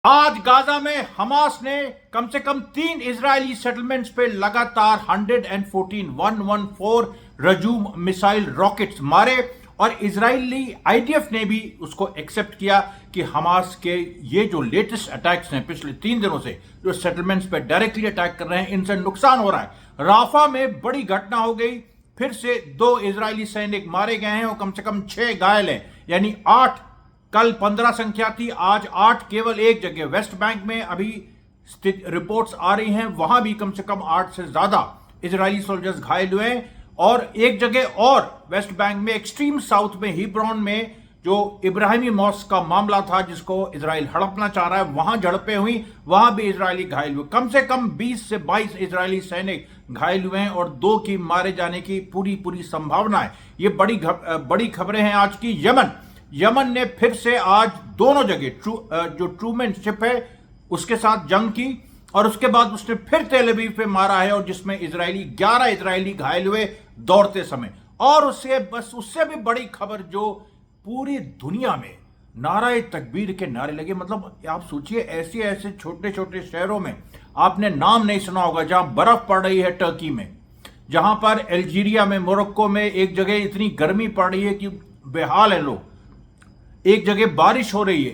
आज गाजा में हमास ने कम से कम 3 इजरायली सेटलमेंट्स पे लगातार 114 रजूम मिसाइल रॉकेट्स मारे और इजरायली आईडीएफ ने भी उसको एक्सेप्ट किया कि हमास के ये जो लेटेस्ट अटैक्स हैं पिछले 3 दिनों से जो सेटलमेंट्स पे डायरेक्टली अटैक कर रहे हैं, इनसे नुकसान हो रहा है। राफा में बड़ी घटना हो गई, फिर से 2 इजरायली सैनिक मारे गए हैं और कम से कम 6 घायल हैं, यानी 8। कल 15 संख्या थी, आज 8 केवल एक जगह वेस्ट बैंक में अभी स्थित रिपोर्ट्स आ रही हैं, वहां भी कम से कम 8 से ज्यादा इजरायली सोल्जर्स घायल हुए हैं। और एक जगह और वेस्ट बैंक में एक्सट्रीम साउथ में हिब्रोन में जो इब्राहिमी मॉस्क का मामला था जिसको इजराइल हड़पना चाह रहा है, वहां झड़पें हुई, वहां भी इजरायली घायल हुए। कम से कम 20 से 22 इजरायली सैनिक घायल हुए हैं और 2 की मारे जाने की पूरी संभावना है। ये बड़ी खबरें हैं आज की। यमन ने फिर से आज दोनों जगह जो ट्रूमैन शिप है उसके साथ जंग की और उसके बाद उसने फिर तेल अवीव पे मारा है और जिसमें 11 इजरायली घायल हुए दौड़ते समय। और उससे भी बड़ी खबर जो पूरी दुनिया में नाराए तकबीर के नारे लगे। मतलब आप सोचिए, ऐसे छोटे छोटे शहरों में आपने नाम नहीं सुना होगा जहां बर्फ पड़ रही है, टर्की में, जहां पर अल्जीरिया में, मोरक्को में एक जगह इतनी गर्मी पड़ रही है कि बेहाल है लोग, एक जगह बारिश हो रही है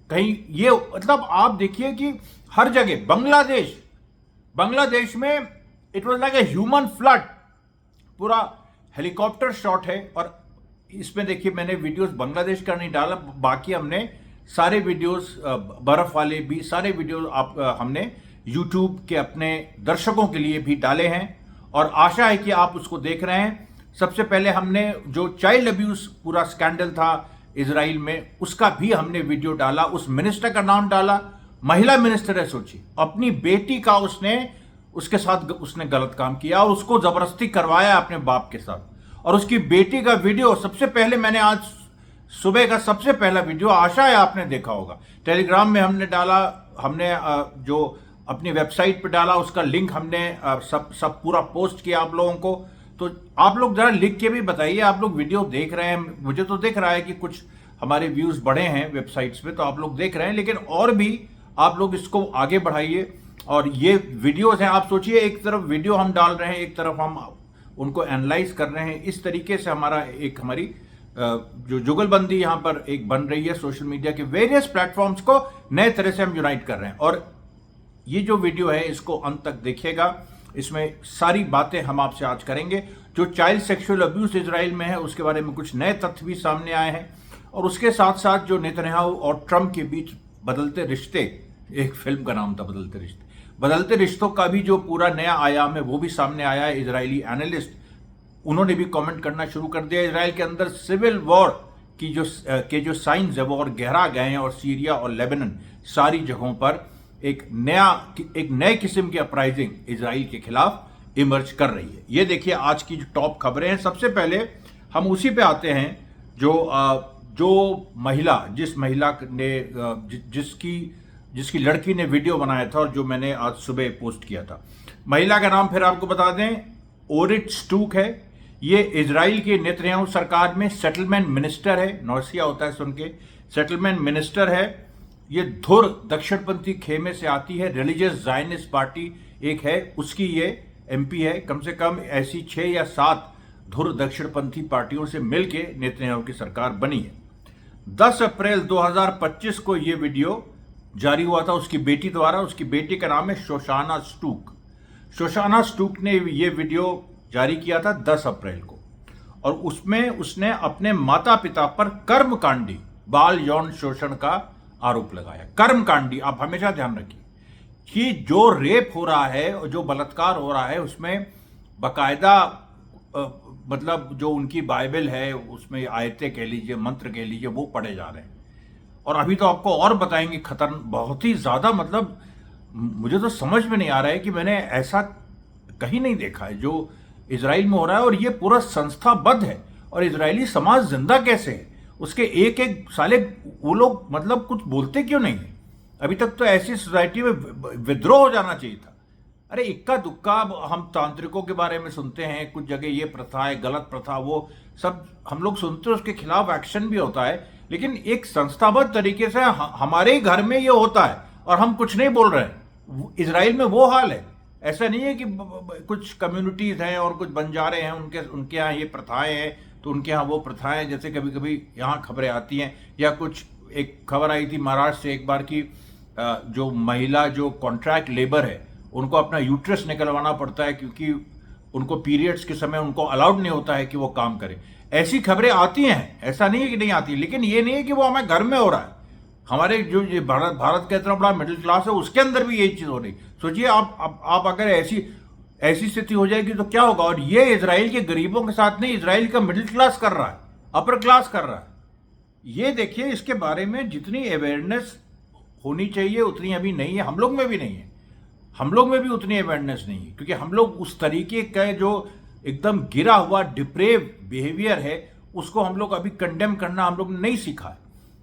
कहीं। ये मतलब आप देखिए कि हर जगह बांग्लादेश में it was like a human flood, पूरा हेलीकॉप्टर शॉट है। और इसमें देखिए मैंने वीडियोस बांग्लादेश का नहीं डाला, बाकी हमने सारे वीडियोस बर्फ वाले भी सारे वीडियोस हमने यूट्यूब के अपने दर्शकों के लिए भी डाले हैं और आशा है कि आप उसको देख रहे हैं। सबसे पहले हमने जो चाइल्ड अब्यूज पूरा स्कैंडल था इजराइल में, उसका भी हमने वीडियो डाला। उस मिनिस्टर का नाम डाला, महिला मिनिस्टर है, सोचिए, अपनी बेटी का उसके साथ उसने गलत काम किया और उसको जबरदस्ती करवाया अपने बाप के साथ। और उसकी बेटी का वीडियो सबसे पहले मैंने आज सुबह का सबसे पहला वीडियो, आशा है आपने देखा होगा, टेलीग्राम में हमने डाला। हमने जो अपनी वेबसाइट पे डाला उसका लिंक हमने सब पूरा पोस्ट किया आप लोगों को। तो आप लोग जरा लिख के भी बताइए, आप लोग वीडियो देख रहे हैं, मुझे तो दिख रहा है कि कुछ हमारे व्यूज बढ़े हैं वेबसाइट्स पे, तो आप लोग देख रहे हैं, लेकिन और भी आप लोग इसको आगे बढ़ाइए। और ये वीडियोस हैं, आप सोचिए, एक तरफ वीडियो हम डाल रहे हैं, एक तरफ हम उनको एनालाइज कर रहे हैं। इस तरीके से हमारी जो जुगलबंदी यहां पर एक बन रही है, सोशल मीडिया के वेरियस प्लेटफॉर्म्स को नए तरह से हम यूनाइट कर रहे हैं। और ये जो वीडियो है इसको अंत तक देखिएगा, इसमें सारी बातें हम आपसे आज करेंगे। जो चाइल्ड सेक्सुअल अब्यूज इजराइल में है उसके बारे में कुछ नए तथ्य भी सामने आए हैं और उसके साथ साथ जो नेतन्याहू और ट्रंप के बीच बदलते रिश्ते, एक फिल्म का नाम था बदलते रिश्तों का भी जो पूरा नया आयाम है वो भी सामने आया है। इजरायली एनालिस्ट उन्होंने भी कमेंट करना शुरू कर दिया। इजराइल के अंदर सिविल वॉर की जो साइंस है वो और गहरा गए हैं और सीरिया और लेबनान सारी जगहों पर एक नए किस्म की अपराइजिंग इजराइल के खिलाफ इमर्ज कर रही है। ये देखिए आज की जो टॉप खबरें हैं। सबसे पहले हम उसी पे आते हैं जो महिला, जिस महिला ने जिसकी लड़की ने वीडियो बनाया था और जो मैंने आज सुबह पोस्ट किया था। महिला का नाम फिर आपको बता दें, ओरिट स्टूक है। ये इजराइल की नेतन्याहू सरकार में सेटलमेंट मिनिस्टर है, नौसिया होता है सुन के, सेटलमेंट मिनिस्टर है। ये धुर दक्षिणपंथी खेमे से आती है, रिलीजियस जायनिस्ट पार्टी एक है, उसकी ये एमपी है। कम से कम ऐसी 6 या 7 धुर दक्षिणपंथी पार्टियों से मिलकर नेतन्याहू की सरकार बनी है। 10 अप्रैल 2025 को ये वीडियो जारी हुआ था उसकी बेटी द्वारा। उसकी बेटी का नाम है शोशाना स्टूक ने ये वीडियो जारी किया था 10 अप्रैल को और उसमें उसने अपने माता पिता पर कर्मकांडी बाल यौन शोषण का आरोप लगाया। कर्मकांडी, आप हमेशा ध्यान रखिए कि जो रेप हो रहा है और जो बलात्कार हो रहा है उसमें बाकायदा मतलब जो उनकी बाइबल है उसमें आयतें कह लीजिए, मंत्र कह लीजिए, वो पढ़े जा रहे हैं। और अभी तो आपको और बताएंगे बहुत ही ज्यादा, मतलब मुझे तो समझ में नहीं आ रहा है कि मैंने ऐसा कहीं नहीं देखा है जो इजराइल में हो रहा है। और ये पूरा संस्थाबद्ध है और इजरायली समाज जिंदा कैसे है, उसके एक साले वो लोग मतलब कुछ बोलते क्यों नहीं है? अभी तक तो ऐसी सोसाइटी में विद्रोह हो जाना चाहिए था। अरे इक्का दुक्का हम तांत्रिकों के बारे में सुनते हैं, कुछ जगह ये प्रथा है, गलत प्रथा, वो सब हम लोग सुनते हैं, उसके खिलाफ एक्शन भी होता है, लेकिन एक संस्थाबद्ध तरीके से हमारे ही घर में ये होता है और हम कुछ नहीं बोल रहे हैं। इजराइल में वो हाल है। ऐसा नहीं है कि कुछ कम्युनिटीज हैं और कुछ बंजारे हैं, उनके यहाँ ये प्रथाएं हैं तो उनके यहाँ वो प्रथाएं, जैसे कभी कभी यहाँ खबरें आती हैं, या कुछ एक खबर आई थी महाराष्ट्र से एक बार की, जो महिला जो कॉन्ट्रैक्ट लेबर है उनको अपना यूट्रस निकलवाना पड़ता है क्योंकि उनको पीरियड्स के समय उनको अलाउड नहीं होता है कि वो काम करें। ऐसी खबरें आती हैं, ऐसा नहीं है कि नहीं आती, लेकिन ये नहीं है कि वो हमारे घर में हो रहा है। हमारे जो ये भारत का इतना बड़ा मिडिल क्लास है उसके अंदर भी यही चीज हो रही। सोचिए आप अगर ऐसी स्थिति हो जाएगी तो क्या होगा। और ये इजराइल के गरीबों के साथ नहीं, इजराइल का मिडिल क्लास कर रहा है, अपर क्लास कर रहा है। ये देखिए, इसके बारे में जितनी अवेयरनेस होनी चाहिए उतनी अभी नहीं है, हम लोग में भी नहीं है, हम लोग में भी उतनी अवेयरनेस नहीं है, क्योंकि हम लोग उस तरीके का जो एकदम गिरा हुआ डिप्रेव बिहेवियर है उसको हम लोग अभी कंडेम करना हम लोग ने नहीं सीखा है,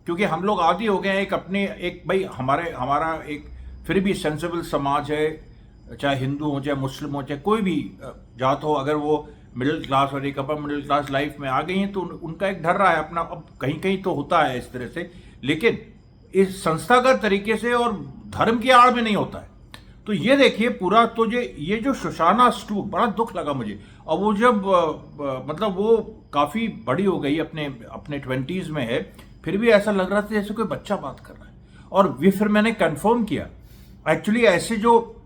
क्योंकि हम लोग आदी हो गए हैं एक भाई हमारा एक फिर भी सेंसिबल समाज है, चाहे हिंदू हो चाहे मुस्लिम हो चाहे कोई भी जात हो, अगर वो मिडिल क्लास और एक अपर मिडिल क्लास लाइफ में आ गई हैं तो उनका एक डर रहा है अपना। अब कहीं कहीं तो होता है इस तरह से, लेकिन इस संस्थागत तरीके से और धर्म की आड़ में नहीं होता है। तो ये देखिए पूरा, तो ये जो शोशाना स्टूप, बड़ा दुख लगा मुझे। और वो जब मतलब वो काफी बड़ी हो गई, अपने 20s में है, फिर भी ऐसा लग रहा था जैसे कोई बच्चा बात कर रहा है। और ये फिर मैंने कंफर्म किया, एक्चुअली ऐसे जो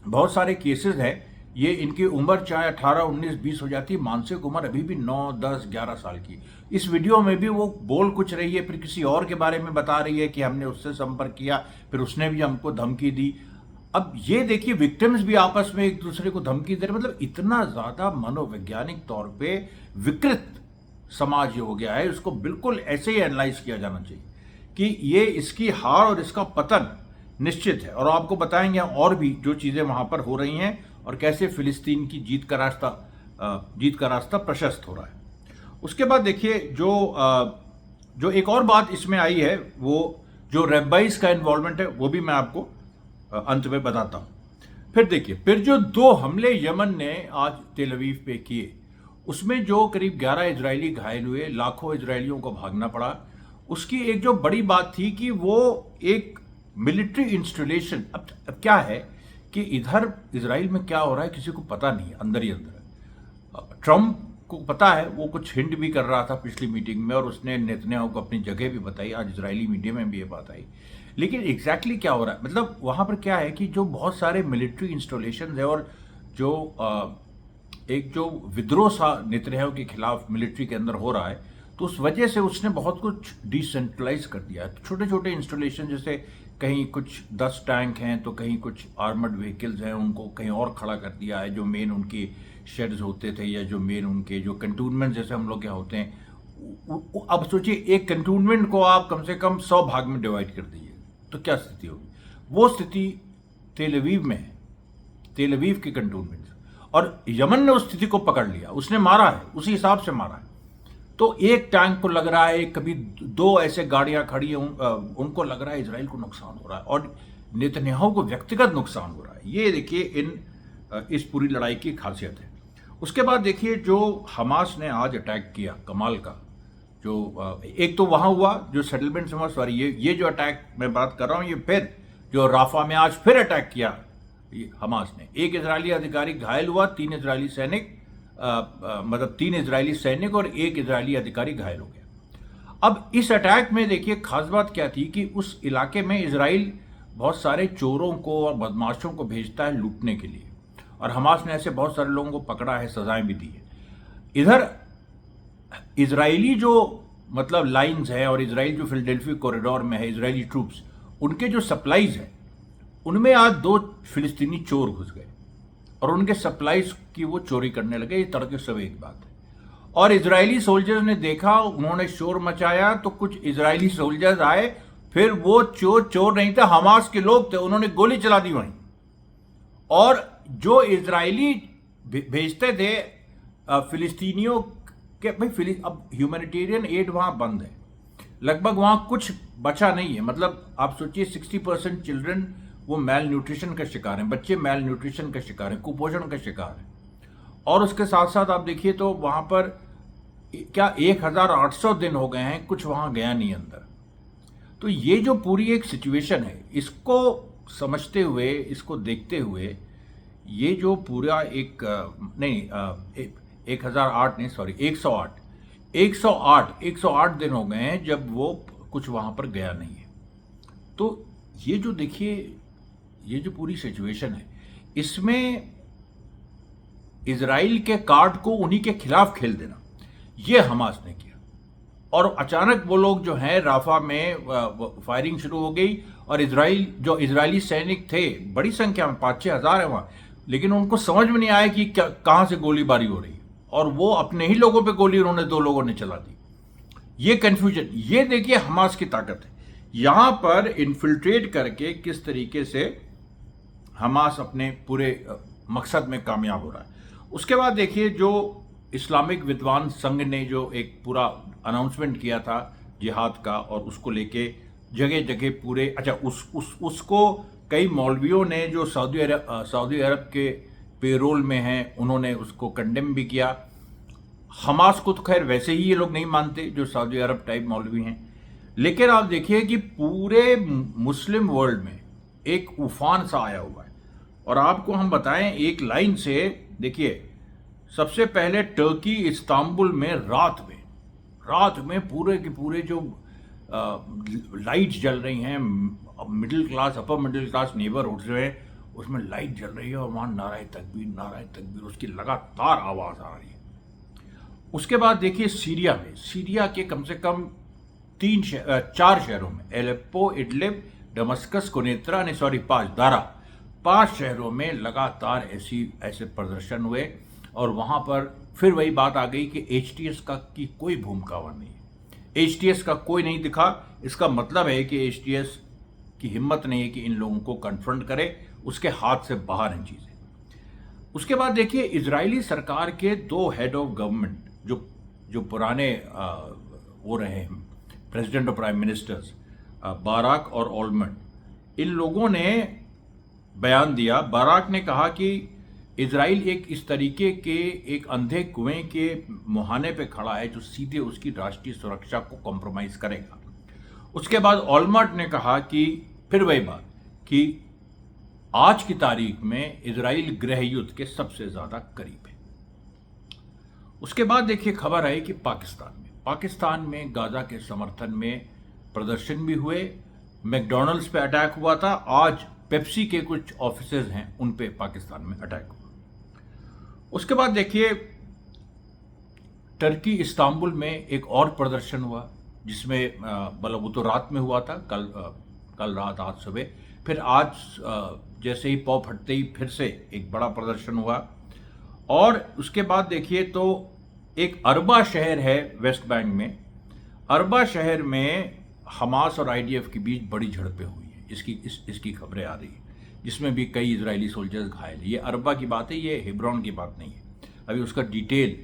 बहुत सारे केसेस हैं, ये इनकी उम्र चाहे 18, 19, 20 हो जाती है, मानसिक उम्र अभी भी 9, 10, 11 साल की। इस वीडियो में भी वो बोल कुछ रही है, फिर किसी और के बारे में बता रही है कि हमने उससे संपर्क किया, फिर उसने भी हमको धमकी दी। अब ये देखिए, विक्टिम्स भी आपस में एक दूसरे को धमकी दे रहे, मतलब इतना ज्यादा मनोवैज्ञानिक तौर पे विकृत समाज ये हो गया है। उसको बिल्कुल ऐसे ही एनालाइज किया जाना चाहिए कि ये इसकी हार और इसका पतन निश्चित है। और आपको बताएंगे और भी जो चीजें वहां पर हो रही हैं और कैसे फिलिस्तीन की जीत का रास्ता प्रशस्त हो रहा है। उसके बाद देखिए जो एक और बात इसमें आई है, वो जो रेबाइस का इन्वॉल्वमेंट है, वो भी मैं आपको अंत में बताता हूं। फिर देखिए, फिर जो 2 हमले यमन ने आज तेल अवीव पे किए, उसमें जो करीब 11 इजरायली घायल हुए, लाखों इजरायलियों को भागना पड़ा, उसकी एक जो बड़ी बात थी कि वो एक मिलिट्री इंस्टॉलेशन। अब क्या है कि इधर इजराइल में क्या हो रहा है किसी को पता नहीं है, अंदर ही अंदर। ट्रंप को पता है, वो कुछ हिंट भी कर रहा था पिछली मीटिंग में, और उसने नेतन्याहू को अपनी जगह भी बताई, आज इजरायली मीडिया में भी ये बात आई। लेकिन एग्जैक्टली क्या हो रहा है, मतलब वहां पर क्या है कि जो बहुत सारे मिलिट्री इंस्टॉलेशन है और जो एक जो विद्रोह सा नेतन्याहू के खिलाफ मिलिट्री के अंदर हो रहा है, तो उस वजह से उसने बहुत कुछ डिसेंट्रलाइज कर दिया है। छोटे छोटे इंस्टॉलेशन, जैसे कहीं कुछ 10 टैंक हैं तो कहीं कुछ आर्मर्ड व्हीकल्स हैं, उनको कहीं और खड़ा कर दिया है। जो मेन उनकी शेड्स होते थे या जो मेन उनके जो कंटूनमेंट जैसे हम लोग क्या होते हैं, अब सोचिए एक कंटूनमेंट को आप कम से कम 100 भाग में डिवाइड कर दीजिए तो क्या स्थिति होगी। वो स्थिति तेल अवीव में है, तेल अवीव के कंटूनमेंट, और यमन ने उस स्थिति को पकड़ लिया, उसने मारा है, उसी हिसाब से मारा है। तो एक टैंक को लग रहा है, कभी 2 ऐसे गाड़ियां खड़ी हैं, उनको लग रहा है इजराइल को नुकसान हो रहा है और नेतन्याहू को व्यक्तिगत नुकसान हो रहा है। ये देखिए इस पूरी लड़ाई की खासियत है। उसके बाद देखिए जो हमास ने आज अटैक किया, कमाल का, जो एक तो वहां हुआ जो सेटलमेंट से हुआ, सॉरी ये जो अटैक मैं बात कर रहा हूं, ये फिर जो राफा में आज फिर अटैक किया हमास ने। एक इजरायली अधिकारी घायल हुआ, 3 इजरायली सैनिक, मतलब 3 इजरायली सैनिक और 1 इजरायली अधिकारी घायल हो गया। अब इस अटैक में देखिए खास बात क्या थी कि उस इलाके में इजराइल बहुत सारे चोरों को और बदमाशों को भेजता है लूटने के लिए, और हमास ने ऐसे बहुत सारे लोगों को पकड़ा है, सजाएं भी दी है। इधर इजरायली जो मतलब लाइंस है और इजराइल जो फिलाडेल्फिया कॉरिडोर में है, इजरायली ट्रूप्स, उनके जो सप्लाईज है, उनमें आज 2 फिलिस्तीनी चोर घुस गए और उनके सप्लाईज की वो चोरी करने लगे। ये तड़के सवेरे एक बात है। और इजरायली सोल्जर्स ने देखा, उन्होंने शोर मचाया, तो कुछ इजरायली सोल्जर्स आए, फिर वो चोर नहीं थे, हमास के लोग थे, उन्होंने गोली चला दी वहीं। और जो इजरायली भेजते थे फिलिस्तीनियों के, भाई अब ह्यूमैनिटेरियन एड वहां बंद है, लगभग वहां कुछ बचा नहीं है। मतलब आप सोचिए 60% चिल्ड्रन वो मैल न्यूट्रिशन का शिकार हैं, बच्चे मैल न्यूट्रिशन का शिकार हैं, कुपोषण का शिकार हैं। और उसके साथ साथ आप देखिए तो वहां पर क्या 1800 दिन हो गए हैं, कुछ वहां गया नहीं अंदर। तो ये जो पूरी एक सिचुएशन है, इसको समझते हुए, इसको देखते हुए, ये जो पूरा एक नहीं 1008 नहीं, सॉरी 108 दिन हो गए हैं जब वो कुछ वहां पर गया नहीं है। तो ये जो देखिए, ये जो पूरी सिचुएशन है, इसमें इजराइल के कार्ड को उन्हीं के खिलाफ खेल देना, ये हमास ने किया। और अचानक वो लोग जो हैं राफा में फायरिंग शुरू हो गई, और इजरायली सैनिक थे बड़ी संख्या में, 5-6 हज़ार है वहां, लेकिन उनको समझ में नहीं आया कि कहां से गोलीबारी हो रही है, और वो अपने ही लोगों पे गोली उन्होंने 2 लोगों ने चला दी। ये कंफ्यूजन, ये देखिए हमास की ताकत है, यहां पर इन्फिल्ट्रेट करके किस तरीके से हमास अपने पूरे मकसद में कामयाब हो रहा है। उसके बाद देखिए जो इस्लामिक विद्वान संघ ने जो एक पूरा अनाउंसमेंट किया था जिहाद का, और उसको लेके जगह जगह पूरे, अच्छा उसको कई मौलवियों ने जो सऊदी अरब के पेरोल में हैं, उन्होंने उसको कंडेम भी किया। हमास को तो खैर वैसे ही ये लोग नहीं मानते, जो सऊदी अरब टाइप मौलवी हैं। लेकिन आप देखिए कि पूरे मुस्लिम वर्ल्ड में एक उफान सा आया हुआ है। और आपको हम बताएं एक लाइन से, देखिए सबसे पहले टर्की इस्तांबुल में रात में पूरे के पूरे जो लाइट्स जल रही हैं, middle class, upper middle class neighbourhoods जो है उसमें लाइट जल रही है, और वहाँ नाराए तकबीर उसकी लगातार आवाज़ आ रही है। उसके बाद देखिए सीरिया के कम से कम 4 शहरों में, एलेप्पो, इडलिब, दमस्कस, कोनेत्रा, नहीं सॉरी 5 शहरों में लगातार ऐसे प्रदर्शन हुए। और वहां पर फिर वही बात आ गई कि एचटीएस की कोई भूमिका वहां नहीं है, एचटीएस का कोई नहीं दिखा। इसका मतलब है कि एचटीएस की हिम्मत नहीं है कि इन लोगों को कन्फ्रंट करे, उसके हाथ से बाहर हैं चीजें। उसके बाद देखिए इजरायली सरकार के 2 हेड ऑफ गवर्नमेंट जो पुराने वो रहे हैं, प्रेसिडेंट और प्राइम मिनिस्टर्स, बाराक और ओलमर्ट, इन लोगों ने बयान दिया। बाराक ने कहा कि इजराइल एक इस तरीके के एक अंधे कुएं के मुहाने पे खड़ा है जो सीधे उसकी राष्ट्रीय सुरक्षा को कॉम्प्रोमाइज करेगा। उसके बाद ओलमर्ट ने कहा कि फिर वही बात कि आज की तारीख में इजराइल गृह युद्ध के सबसे ज्यादा करीब है। उसके बाद देखिए खबर आई कि पाकिस्तान में गाजा के समर्थन में प्रदर्शन भी हुए, मैकडॉनल्ड्स पे अटैक हुआ था, आज पेप्सी के कुछ ऑफिसेज हैं उन पे पाकिस्तान में अटैक हुआ। उसके बाद देखिए टर्की इस्तांबुल में एक और प्रदर्शन हुआ, जिसमें मतलब वो तो रात में हुआ था, कल रात, आज सुबह, फिर आज जैसे ही पौ फटते ही फिर से एक बड़ा प्रदर्शन हुआ। और उसके बाद देखिए तो एक अरबा शहर है वेस्ट बैंक में, अरबा शहर में हमास और आईडीएफ के बीच बड़ी झड़पें हुई हैं, इसकी खबरें आ रही हैं, जिसमें भी कई इजरायली सोल्जर्स घायल हैं। ये अरबा की बात है, ये हेब्रोन की बात नहीं है, अभी उसका डिटेल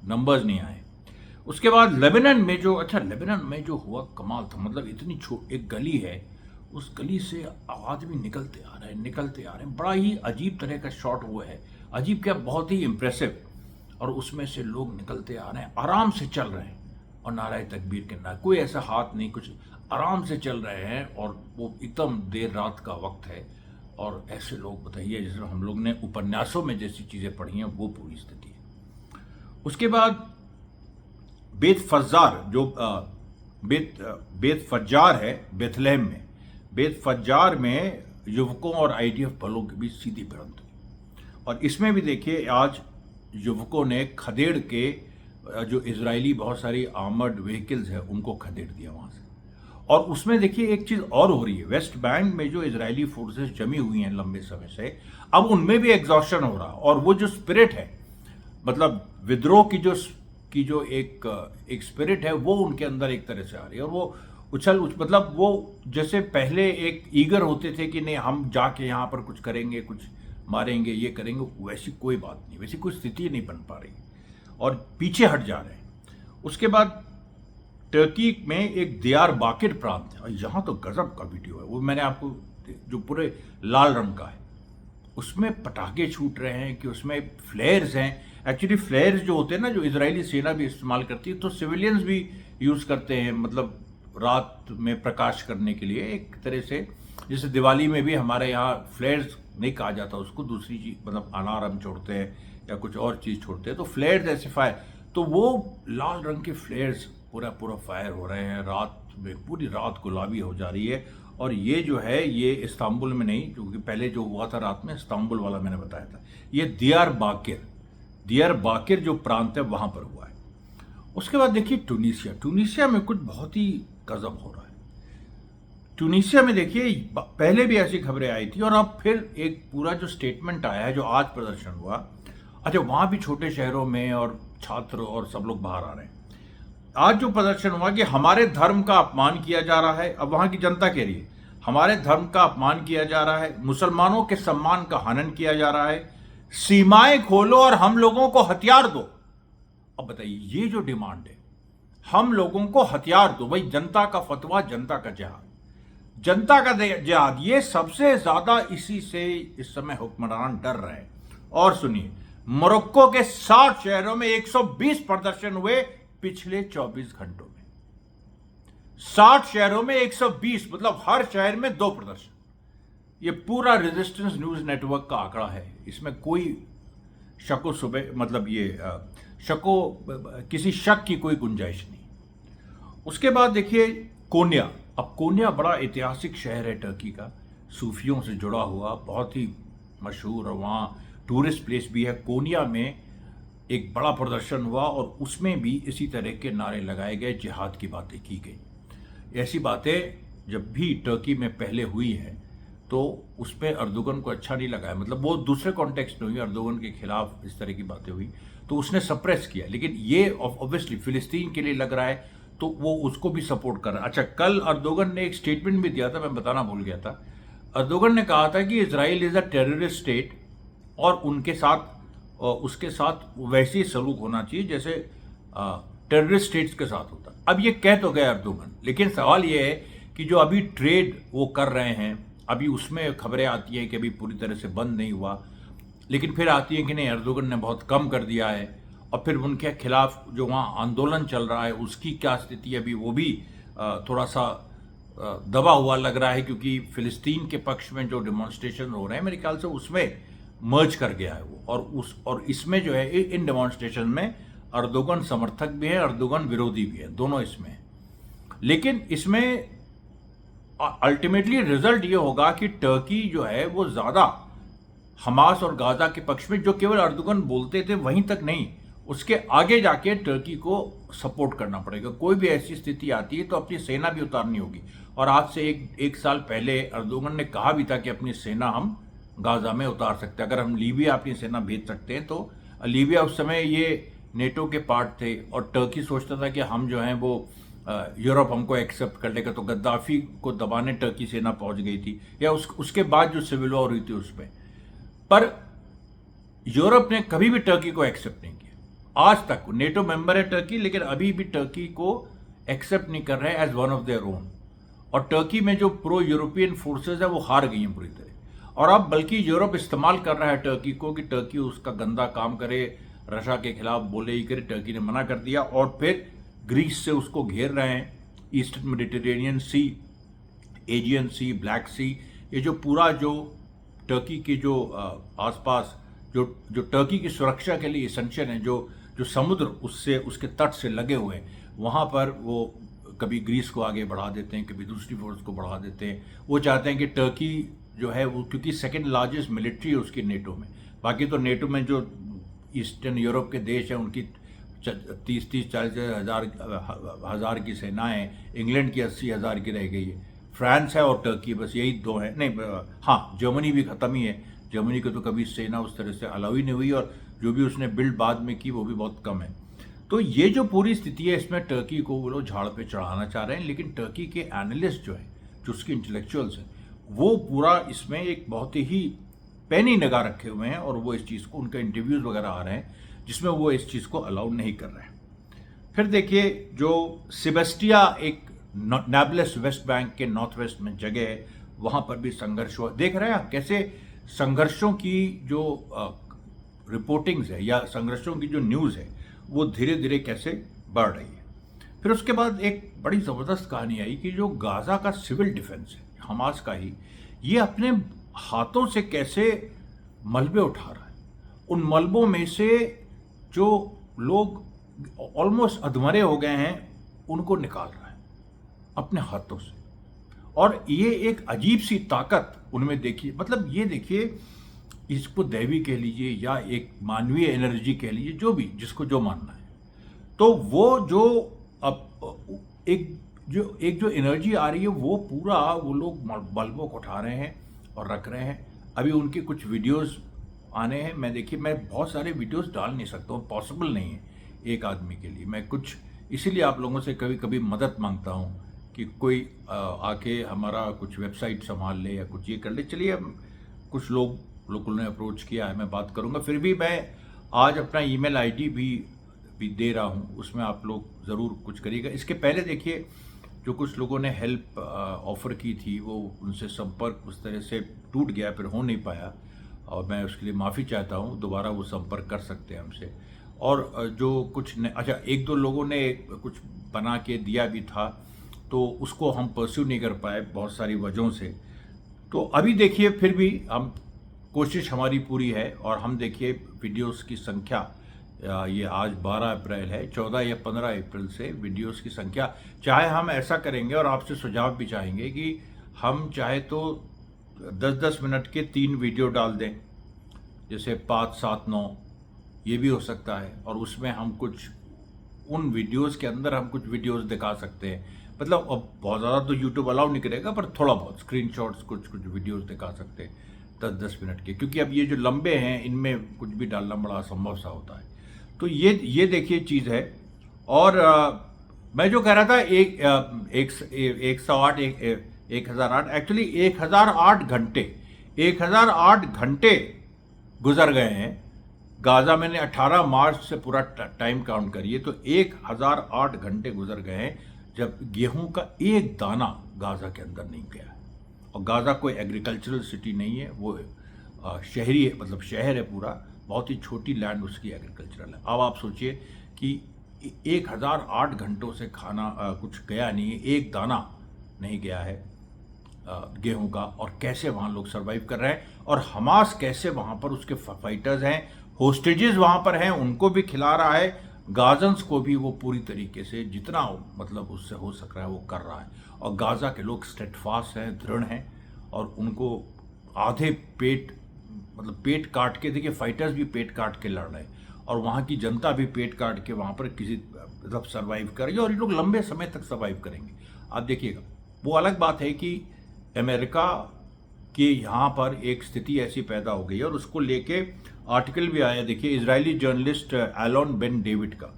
नंबर्स नहीं आए। उसके बाद लेबनान में जो हुआ कमाल था, मतलब इतनी एक गली है, उस गली से आदमी निकलते आ रहे हैं, बड़ा ही अजीब तरह का शॉट हुआ है, अजीब क्या, बहुत ही इम्प्रेसिव। और उसमें से लोग निकलते आ रहे हैं, आराम से चल रहे हैं, और नाराए तकबीर के ना कोई ऐसा हाथ नहीं, कुछ आराम से चल रहे हैं, और वो एकदम देर रात का वक्त है, और ऐसे लोग बताइए जैसे हम लोग ने उपन्यासों में जैसी चीज़ें पढ़ी हैं, वो पूरी स्थिति है। उसके बाद बेत फज्जार है बेथलेहम में, बेत फज्जार में युवकों और आईडीएफ बलों के बीच सीधी भिड़ंत हुई। और इसमें भी देखिए आज युवकों ने खदेड़ के जो इजरायली बहुत सारी आर्मर्ड व्हीकल्स है उनको खदेड़ दिया वहां से। और उसमें देखिए एक चीज और हो रही है, वेस्ट बैंक में जो इजरायली फोर्सेस जमी हुई हैं लंबे समय से, अब उनमें भी एग्जॉस्शन हो रहा, और वो जो स्पिरिट है, मतलब विद्रोह की जो एक स्पिरिट है, वो उनके अंदर एक तरह से आ रही है। और वो मतलब वो जैसे पहले एक ईगर होते थे कि नहीं हम जाके यहाँ पर कुछ करेंगे, कुछ मारेंगे, ये करेंगे, वैसी कोई बात नहीं, वैसी कोई स्थिति नहीं बन पा रही, और पीछे हट जा रहे हैं। उसके बाद टर्की में एक दियार बाकिर प्रांत है, और यहाँ तो गजब का वीडियो है, वो मैंने आपको, जो पूरे लाल रंग का है, उसमें पटाखे छूट रहे हैं, कि उसमें फ्लेयर्स हैं। एक्चुअली फ्लेयर्स जो होते हैं ना, जो इजरायली सेना भी इस्तेमाल करती है, तो सिविलियंस भी यूज़ करते हैं, मतलब रात में प्रकाश करने के लिए एक तरह से। जैसे दिवाली में भी हमारे यहाँ फ्लेयर्स नहीं कहा जाता उसको, दूसरी चीज, मतलब अनार हम छोड़ते हैं या कुछ और चीज़ छोड़ते हैं, तो फ्लेयर्स ऐसे फायर, तो वो लाल रंग के फ्लेयर्स पूरा पूरा फायर हो रहे हैं रात में, पूरी रात गुलाबी हो जा रही है। और ये जो है, ये इस्तांबुल में नहीं, क्योंकि पहले जो हुआ था रात में इस्तांबुल वाला मैंने बताया था, ये दियार बाकिर जो प्रांत है वहां पर हुआ है। उसके बाद देखिए टूनिशिया में कुछ बहुत ही गजब हो रहा है। ट्यूनीशिया में देखिए, पहले भी ऐसी खबरें आई थी और अब फिर एक पूरा जो स्टेटमेंट आया है, जो आज प्रदर्शन हुआ। अच्छा, वहां भी छोटे शहरों में और छात्र और सब लोग बाहर आ रहे हैं। आज जो प्रदर्शन हुआ कि हमारे धर्म का अपमान किया जा रहा है, अब वहां की जनता कह रही है हमारे धर्म का अपमान किया जा रहा है, मुसलमानों के सम्मान का हनन किया जा रहा है, सीमाएं खोलो और हम लोगों को हथियार दो। अब बताइए, ये जो डिमांड है, हम लोगों को हथियार दो, भाई जनता का फतवा, जनता का जिहाद, जनता का जिहाद, ये सबसे ज्यादा इसी से इस समय हुक्मरान डर रहे हैं। और सुनिए, मोरक्को के 60 शहरों में 120 प्रदर्शन हुए पिछले 24 घंटों में। 60 शहरों में 120, मतलब हर शहर में 2 प्रदर्शन। ये पूरा रेजिस्टेंस न्यूज नेटवर्क का आंकड़ा है, इसमें कोई शको सुबह, मतलब ये किसी शक की कोई गुंजाइश नहीं। उसके बाद देखिए कोन्या। अब कोन्या बड़ा ऐतिहासिक शहर है टर्की का, सूफियों से जुड़ा हुआ, बहुत ही मशहूर, और वहाँ टूरिस्ट प्लेस भी है। कोन्या में एक बड़ा प्रदर्शन हुआ और उसमें भी इसी तरह के नारे लगाए गए, जिहाद की बातें की गई। ऐसी बातें जब भी टर्की में पहले हुई हैं तो उस पर अर्दोगन को अच्छा नहीं लगा है, मतलब वो दूसरे कॉन्टेक्स्ट में हुई, अर्दोगन के खिलाफ इस तरह की बातें हुई तो उसने सप्रेस किया। लेकिन ये ऑब्वियसली फिलिस्तीन के लिए लग रहा है तो वो उसको भी सपोर्ट कर रहा है। अच्छा, कल अर्दोगन ने एक स्टेटमेंट भी दिया था, मैं बताना भूल गया था। अर्दोगन ने कहा था कि Israel is a terrorist state और उनके साथ उसके साथ वैसे ही सलूक होना चाहिए जैसे टेररिस्ट स्टेट्स के साथ होता। अब ये कह तो गए अर्दोगन, लेकिन सवाल ये है कि जो अभी ट्रेड वो कर रहे हैं, अभी उसमें खबरें आती हैं कि अभी पूरी तरह से बंद नहीं हुआ, लेकिन फिर आती है कि नहीं, अर्दोगन ने बहुत कम कर दिया है। और फिर उनके खिलाफ जो वहाँ आंदोलन चल रहा है उसकी क्या स्थिति है, अभी वो भी थोड़ा सा दबा हुआ लग रहा है, क्योंकि फिलिस्तीन के पक्ष में जो डेमोन्स्ट्रेशन हो रहे हैं मेरे ख्याल से उसमें मर्ज कर गया है वो, और इसमें जो है इन डेमोन्स्ट्रेशन में अर्दोगन समर्थक भी है, अर्दोगन विरोधी भी है, दोनों इसमें। लेकिन इसमें अल्टीमेटली रिजल्ट ये होगा कि टर्की जो है वो ज्यादा हमास और गाजा के पक्ष में, जो केवल अर्दोगन बोलते थे वहीं तक नहीं, उसके आगे जाके टर्की को सपोर्ट करना पड़ेगा। कोई भी ऐसी स्थिति आती है तो अपनी सेना भी उतारनी होगी। और आज से एक साल पहले अर्दोगन ने कहा भी था कि अपनी सेना हम गाजा में उतार सकते हैं, अगर हम लीबिया अपनी सेना भेज सकते हैं तो। लीबिया उस समय ये नेटो के पार्ट थे और टर्की सोचता था कि हम जो हैं वो यूरोप हमको एक्सेप्ट कर लेगा, तो गद्दाफी को दबाने टर्की सेना पहुंच गई थी, या उसके बाद जो सिविल वॉर हुई थी उसमें। पर यूरोप ने कभी भी टर्की को एक्सेप्ट नहीं किया आज तक। नेटो मेंबर है टर्की, लेकिन अभी भी टर्की को एक्सेप्ट नहीं कर रहे हैं as one of their own. और टर्की में जो प्रो यूरोपियन फोर्सेज है वो हार गई हैं पूरी तरह। और अब बल्कि यूरोप इस्तेमाल कर रहा है टर्की को कि टर्की उसका गंदा काम करे, रशिया के खिलाफ बोले ही करे। टर्की ने मना कर दिया और फिर ग्रीस से उसको घेर रहे हैं। ईस्टर्न मेडिटेरेनियन सी, एजियन सी, ब्लैक सी, ये जो पूरा जो टर्की के जो आसपास जो टर्की की सुरक्षा के लिए एसेंशियल है, जो समुद्र उससे उसके तट से लगे हुए हैं, वहाँ पर वो कभी ग्रीस को आगे बढ़ा देते हैं, कभी दूसरी फोर्स को बढ़ा देते हैं। वो चाहते हैं कि टर्की जो है वो, क्योंकि सेकंड लार्जेस्ट मिलिट्री है उसकी नेटो में। बाकी तो नेटो में जो ईस्टर्न यूरोप के देश हैं उनकी 30-40 हजार की सेनाएं, इंग्लैंड की 80,000 की रह गई है, फ्रांस है और टर्की, बस यही दो है। नहीं, हाँ, जर्मनी भी खत्म ही है। जर्मनी को तो कभी सेना उस तरह से अलाउ ही नहीं हुई और जो भी उसने बिल्ड बाद में की वो भी बहुत कम है। तो ये जो पूरी स्थिति है इसमें टर्की को वो लोग झाड़ पे चढ़ाना चाह रहे हैं। लेकिन टर्की के एनालिस्ट जो है, जो उसके इंटेलेक्चुअल्स हैं, वो पूरा इसमें एक बहुत ही पैनी निगाह रखे हुए हैं और वो इस चीज़ को, उनके इंटरव्यूज वगैरह आ रहे हैं जिसमें वो इस चीज़ को अलाउ नहीं कर रहे हैं। फिर देखिए जो सेबेस्टिया, एक नेबलस वेस्ट बैंक के नॉर्थ वेस्ट में जगह है, वहाँ पर भी संघर्ष हुआ। देख रहे हैं आप कैसे संघर्षों की जो रिपोर्टिंग्स है या संघर्षों की जो न्यूज़ है वो धीरे धीरे कैसे बढ़ रही है। फिर उसके बाद एक बड़ी ज़बरदस्त कहानी आई कि जो गाज़ा का सिविल डिफेंस है हमास का ही, ये अपने हाथों से कैसे मलबे उठा रहा है। उन मलबों में से जो लोग ऑलमोस्ट अधमरे हो गए हैं उनको निकाल रहा है अपने हाथों से। और ये एक अजीब सी ताकत उनमें देखिए, मतलब ये देखिए, इसको दैवी कह लीजिए या एक मानवीय एनर्जी कह लीजिए, जो भी जिसको जो मानना है। तो वो जो अब एक जो एनर्जी आ रही है वो पूरा वो लोग बल्बों को उठा रहे हैं और रख रहे हैं। अभी उनके कुछ वीडियोस आने हैं। मैं देखिए, मैं बहुत सारे वीडियोस डाल नहीं सकता हूँ, पॉसिबल नहीं है एक आदमी के लिए। मैं कुछ इसीलिए आप लोगों से कभी कभी मदद मांगता हूँ कि कोई आके हमारा कुछ वेबसाइट संभाल ले या कुछ ये कर ले। चलिए, कुछ लोगों ने अप्रोच किया है, मैं बात करूँगा। फिर भी मैं आज अपना ईमेल आईडी भी दे रहा हूँ, उसमें आप लोग ज़रूर कुछ करिएगा। इसके पहले देखिए, जो कुछ लोगों ने हेल्प ऑफ़र की थी वो उनसे संपर्क उस तरह से टूट गया, फिर हो नहीं पाया, और मैं उसके लिए माफ़ी चाहता हूँ। दोबारा वो संपर्क कर सकते हैं हमसे। और जो कुछ अच्छा, एक दो लोगों ने कुछ बना के दिया भी था, तो उसको हम परस्यू नहीं कर पाए बहुत सारी वजहों से। तो अभी देखिए, फिर भी हम कोशिश हमारी पूरी है, और हम देखिए वीडियोस की संख्या, ये आज 12 अप्रैल है, 14 या 15 अप्रैल से वीडियोस की संख्या, चाहे हम ऐसा करेंगे, और आपसे सुझाव भी चाहेंगे कि हम चाहे तो 10-10 मिनट के 3 वीडियो डाल दें, जैसे 5, 7, 9, ये भी हो सकता है। और उसमें हम कुछ उन वीडियोस के अंदर हम कुछ वीडियोस दिखा सकते हैं। मतलब अब बहुत ज़्यादा तो यूट्यूब अलाउ नहीं करेगा, पर थोड़ा बहुत स्क्रीनशॉट्स कुछ वीडियोस दिखा सकते हैं 10-10 मिनट के, क्योंकि अब ये जो लंबे हैं इनमें कुछ भी डालना बड़ा असंभव सा होता है। तो ये देखिए चीज़ है। और मैं जो कह रहा था, 1008 एक्चुअली 1008 घंटे गुजर गए हैं गाज़ा। मैंने 18 मार्च से पूरा टाइम काउंट करिए, तो 1008 घंटे गुजर गए हैं जब गेहूं का एक दाना गाज़ा के अंदर नहीं गया है। और गाज़ा कोई एग्रीकल्चरल सिटी नहीं है, वो शहरी है, मतलब शहर है पूरा, बहुत ही छोटी लैंड उसकी एग्रीकल्चरल है। अब आप सोचिए कि 1008 घंटों से खाना कुछ गया नहीं है, एक दाना नहीं गया है गेहूं का, और कैसे वहाँ लोग सरवाइव कर रहे हैं। और हमास कैसे वहाँ पर उसके फाइटर्स हैं, होस्टेजेस वहाँ पर हैं, उनको भी खिला रहा है, गाजन्स को भी वो पूरी तरीके से जितना मतलब उससे हो सक रहा है वो कर रहा है। और गाज़ा के लोग स्टेडफास्ट हैं, दृढ़ हैं, और उनको आधे पेट, मतलब पेट काट के, देखिए फाइटर्स भी पेट काट के लड़ रहे हैं, और वहाँ की जनता भी पेट काट के वहाँ पर किसी मतलब सर्वाइव करेगी, और ये लोग लंबे समय तक सर्वाइव करेंगे। आप देखिएगा, वो अलग बात है कि अमेरिका के यहाँ पर एक स्थिति ऐसी पैदा हो गई है, और उसको लेके आर्टिकल भी आया। देखिए, Israeli journalist Alon Ben David का,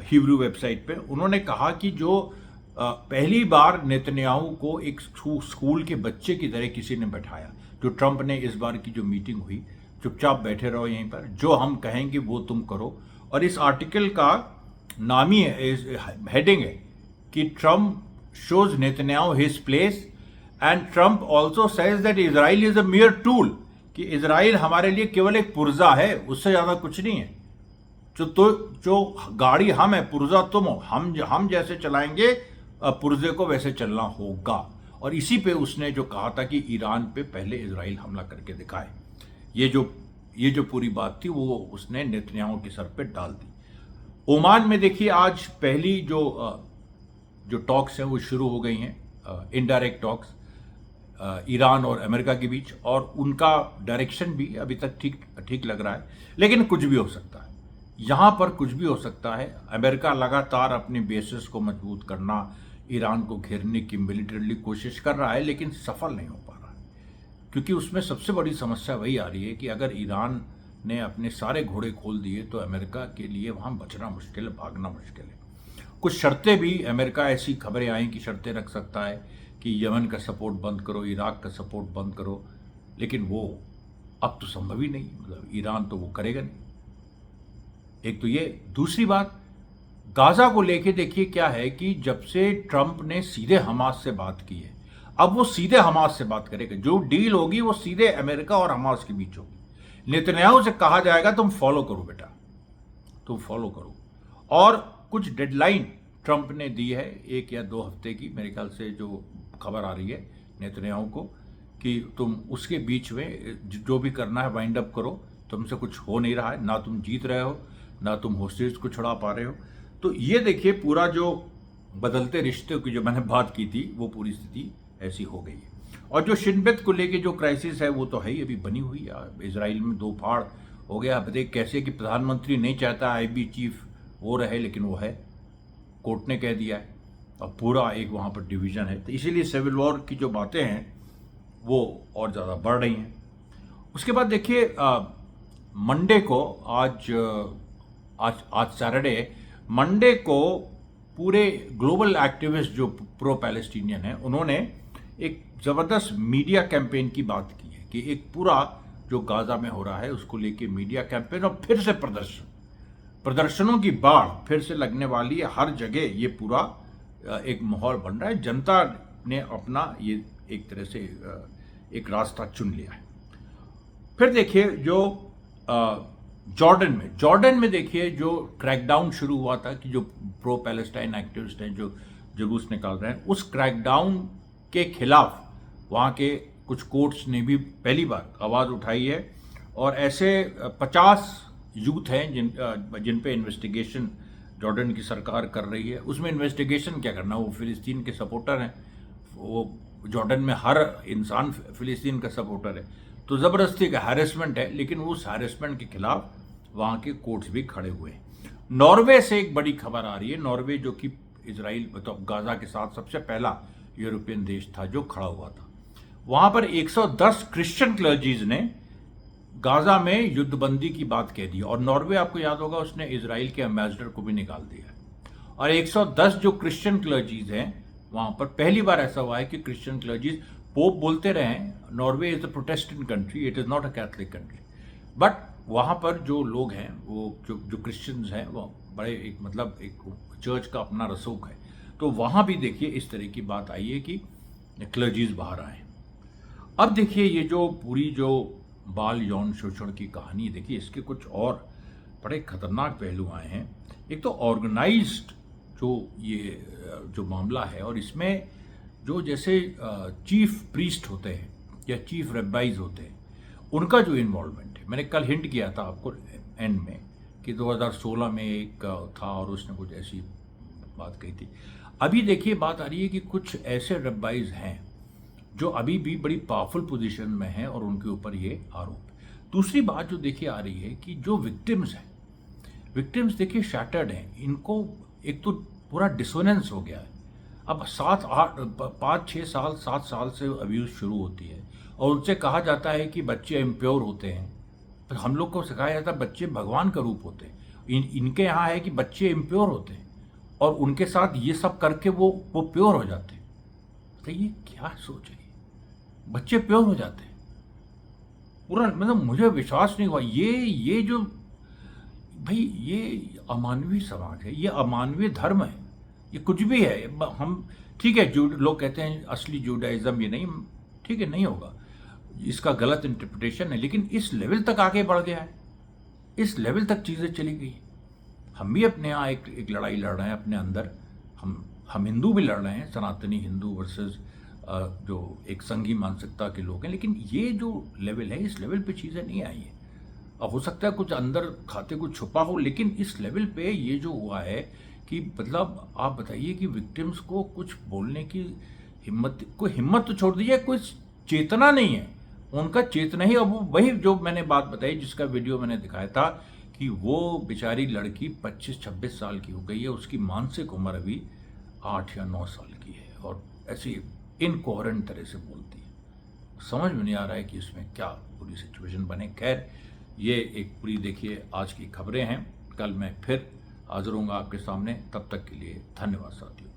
हिब्रू वेबसाइट पे, उन्होंने कहा कि जो पहली बार नेतन्याहू को एक स्कूल के बच्चे की तरह किसी ने बैठाया, जो ट्रंप ने इस बार की जो मीटिंग हुई, चुपचाप बैठे रहो यहीं पर, जो हम कहेंगे वो तुम करो। और इस आर्टिकल का नाम ही हेडिंग है कि Trump shows Netanyahu his place and Trump also says that Israel is a मियर tool, कि इजराइल हमारे लिए केवल एक पुर्जा है, उससे ज़्यादा कुछ नहीं है। जो गाड़ी हम है, पुर्जा तुम हो, हम जैसे चलाएंगे पुर्जे को वैसे चलना होगा। और इसी पे उसने जो कहा था कि ईरान पे पहले इजराइल हमला करके दिखाए, ये जो पूरी बात थी वो उसने नेतन्याहू के सर पे डाल दी। ओमान में देखिए, आज पहली जो टॉक्स हैं वो शुरू हो गई हैं, इनडायरेक्ट टॉक्स ईरान और अमेरिका के बीच, और उनका डायरेक्शन भी अभी तक ठीक लग रहा है, लेकिन कुछ भी हो सकता है, यहाँ पर कुछ भी हो सकता है। अमेरिका लगातार अपनी बेसिस को मजबूत करना, ईरान को घेरने की मिलिटरीली कोशिश कर रहा है, लेकिन सफल नहीं हो पा रहा है, क्योंकि उसमें सबसे बड़ी समस्या वही आ रही है कि अगर ईरान ने अपने सारे घोड़े खोल दिए तो अमेरिका के लिए वहाँ बचना मुश्किल है, भागना मुश्किल है। कुछ शर्तें भी, अमेरिका ऐसी खबरें आई कि शर्तें रख सकता है कि यमन का सपोर्ट बंद करो, इराक का सपोर्ट बंद करो, लेकिन वो अब तो संभव ही नहीं, मतलब ईरान तो वो करेगा नहीं। एक तो ये, दूसरी बात गाज़ा को लेके देखिए क्या है कि जब से ट्रंप ने सीधे हमास से बात की है, अब वो सीधे हमास से बात करेगा, जो डील होगी वो सीधे अमेरिका और हमास के बीच होगी। नेतन्याहू से कहा जाएगा तुम फॉलो करो बेटा, तुम फॉलो करो। और कुछ डेडलाइन ट्रंप ने दी है 1 या 2 हफ्ते की, मेरे ख्याल से जो खबर आ रही है नेतन्याहू को, कि तुम उसके बीच में जो भी करना है वाइंड अप करो, तुमसे कुछ हो नहीं रहा है, ना तुम जीत रहे हो, ना तुम होस्टेज को छुड़ा पा रहे हो। तो ये देखिए पूरा जो बदलते रिश्तों की जो मैंने बात की थी वो पूरी स्थिति ऐसी हो गई है। और जो शिनबेत को लेके जो क्राइसिस है वो तो है ही, अभी बनी हुई है। इजराइल में 2 फाड़ हो गया। अब देख कैसे कि प्रधानमंत्री नहीं चाहता आईबी चीफ वो रहे, लेकिन वो है, कोर्ट ने कह दिया है। अब पूरा एक वहाँ पर डिवीजन है, तो इसीलिए सिविल वॉर की जो बातें हैं वो और ज़्यादा बढ़ रही हैं। उसके बाद देखिए मंडे को आज सैटरडे, मंडे को पूरे ग्लोबल एक्टिविस्ट जो प्रो पैलेस्टीनियन हैं उन्होंने एक ज़बरदस्त मीडिया कैंपेन की बात की है कि एक पूरा जो गाज़ा में हो रहा है उसको लेके मीडिया कैंपेन और फिर से प्रदर्शनों की बाढ़ फिर से लगने वाली है हर जगह। ये पूरा एक माहौल बन रहा है, जनता ने अपना ये एक तरह से एक रास्ता चुन लिया है। फिर देखिए जो जॉर्डन में देखिए जो क्रैकडाउन शुरू हुआ था कि जो प्रो पैलेस्टाइन एक्टिविस्ट हैं जो जुलूस निकाल रहे हैं, उस क्रैकडाउन के खिलाफ वहाँ के कुछ कोर्ट्स ने भी पहली बार आवाज़ उठाई है। और ऐसे 50 यूथ हैं जिन पे इन्वेस्टिगेशन जॉर्डन की सरकार कर रही है। उसमें इन्वेस्टिगेशन क्या करना, वो फिलिस्तीन के सपोर्टर हैं, वो जॉर्डन में हर इंसान फिलिस्तीन का सपोर्टर है, तो ज़बरदस्ती का हैरेसमेंट है, लेकिन उस हैरेसमेंट के खिलाफ वहाँ के कोर्ट्स भी खड़े हुए हैं। नॉर्वे से एक बड़ी खबर आ रही है। नॉर्वे जो कि इजराइल मतलब गाज़ा के साथ सबसे पहला यूरोपियन देश था जो खड़ा हुआ था, वहाँ पर 110 क्रिश्चियन क्लर्जीज ने गाज़ा में युद्धबंदी की बात कह दी। और नॉर्वे आपको याद होगा उसने इजराइल के एम्बेसडर को भी निकाल दिया। और 110 जो क्रिश्चियन क्लर्जीज हैं वहाँ पर, पहली बार ऐसा हुआ है कि क्रिश्चियन क्लर्जीज, पोप बोलते रहे हैं Norway is a Protestant country, it is not a Catholic country, but वहाँ पर जो लोग हैं वो जो क्रिश्चियंस हैं वो बड़े एक मतलब एक चर्च का अपना रसूख है। तो वहाँ भी देखिए इस तरह की बात आई है कि क्लर्जीज बाहर आए। अब देखिए ये जो पूरी जो बाल यौन शोषण की कहानी, देखिए इसके कुछ और बड़े खतरनाक पहलू आए हैं। एक तो ऑर्गेनाइज्ड जो ये जो मामला है, और इसमें जो जैसे चीफ प्रीस्ट होते हैं या चीफ रेबाइज होते हैं उनका जो इन्वॉल्वमेंट है, मैंने कल हिंट किया था आपको एंड में कि 2016 में एक था और उसने कुछ ऐसी बात कही थी। अभी देखिए बात आ रही है कि कुछ ऐसे रेबाइज हैं जो अभी भी बड़ी पावरफुल पोजीशन में हैं और उनके ऊपर ये आरोप। दूसरी बात जो देखिए आ रही है कि जो विक्टिम्स हैं, विक्टिम्स देखिए शैटर्ड हैं, इनको एक तो पूरा डिसोनेंस हो गया है। अब 5-6 साल 7 साल से अब्यूज़ शुरू होती है और उनसे कहा जाता है कि बच्चे इम्प्योर होते हैं, पर हम लोग को सिखाया जाता है बच्चे भगवान का रूप होते हैं। इनके यहाँ है कि बच्चे इम्प्योर होते हैं और उनके साथ ये सब करके वो प्योर हो जाते हैं। तो ये क्या सोच है, बच्चे प्योर हो जाते हैं पूरा, मतलब मुझे विश्वास नहीं हुआ। ये जो भाई ये अमानवीय समाज है, ये अमानवीय धर्म है, ये कुछ भी है। हम ठीक है, लोग कहते हैं असली जूडाइज्म ये नहीं, ठीक है, नहीं होगा, इसका गलत इंटरप्रिटेशन है, लेकिन इस लेवल तक आगे बढ़ गया है, इस लेवल तक चीज़ें चली गई। हम भी अपने यहाँ एक लड़ाई लड़ रहे हैं अपने अंदर, हम हिंदू भी लड़ रहे हैं, सनातनी हिंदू वर्सेस जो एक संघी मानसिकता के लोग हैं, लेकिन ये जो लेवल है इस लेवल पे चीज़ें नहीं आई हैं। अब हो सकता है कुछ अंदर खाते कुछ छुपा हो, लेकिन इस लेवल पे ये जो हुआ है कि मतलब आप बताइए कि विक्टिम्स को कुछ बोलने की कोई हिम्मत तो छोड़ दीजिए, कोई चेतना नहीं है, उनका चेतना ही। अब वही जो मैंने बात बताई जिसका वीडियो मैंने दिखाया था कि वो बेचारी लड़की 25-26 साल की हो गई है, उसकी मानसिक उम्र अभी 8 या 9 साल की है और ऐसी इनकोहेरेंट तरह से बोलती है। समझ में नहीं आ रहा है कि इसमें क्या पूरी सिचुएशन बने। खैर ये एक पूरी देखिए आज की खबरें हैं, कल मैं फिर हाजिर होऊंगा आपके सामने, तब तक के लिए धन्यवाद साथियों।